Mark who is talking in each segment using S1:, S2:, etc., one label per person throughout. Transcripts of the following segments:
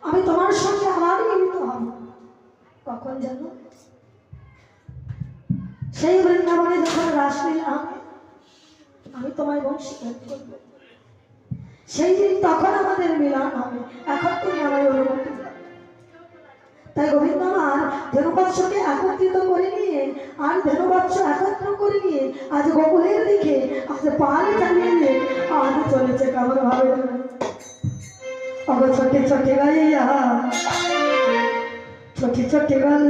S1: আমি তোমার সঙ্গে আবার মিলিত হব। কখন জানো? সেই বৃন্দাবনে যখন রাসলীলা হবে, আমি তোমায় বংশীকার করবো, সেই দিন তখন আমাদের মিলন হবে। এখন তুমি আমায় অনুমতি দাও। তাই গোবিন্দ আমার ধেনুবৎসকে একত্রিত করে নিয়ে, আর ধেনুবৎস একত্র করে নিয়ে আজ গোকুলের দিকে আজ পাড়ে চালিয়ে দিয়ে আজ চলেছে কেমন ভাবে। অগ ছোটে ছোটে গাইয়া ছোটে ছোটে গাল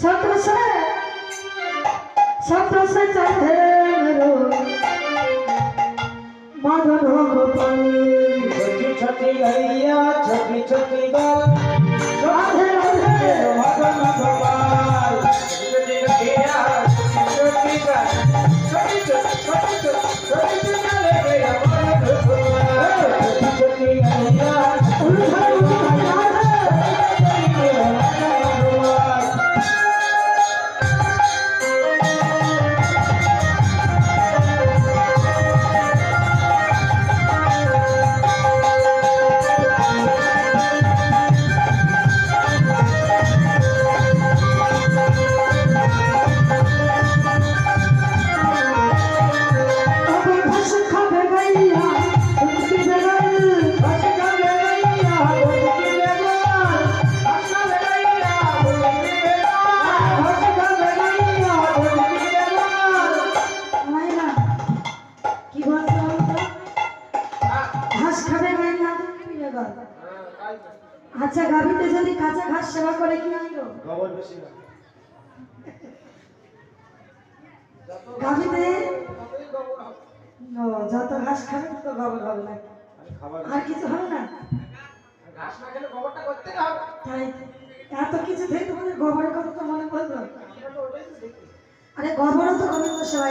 S1: সপ্রসে সপ্রসে চাঁদে মদন গোপাল।
S2: छोटी छोटी गैया छोटी छोटी गाल
S1: राधे राधे
S2: मदन गोपाल। छोटी गैया छोटी गाल छोटी छोटी छोटी छोटी छोटी गैया मदन गोपाल। छोटी गैया
S1: আচ্ছা, গাভীতে যদি কাঁচা ঘাস সেবা করে কি হয়?
S2: গোবর বেশি না
S1: গাভীতে যত ঘাস খাবে তত গোবর হবে না, আর কিছু হবে না।
S2: ঘাস না খেলে গোবরটা করতে হবে।
S1: তাই এত কিছু থেকে তোমাদের গোবরের কথা তো মনে পড়লো। আরে গোবরও তো গোবিন্দ সেবা।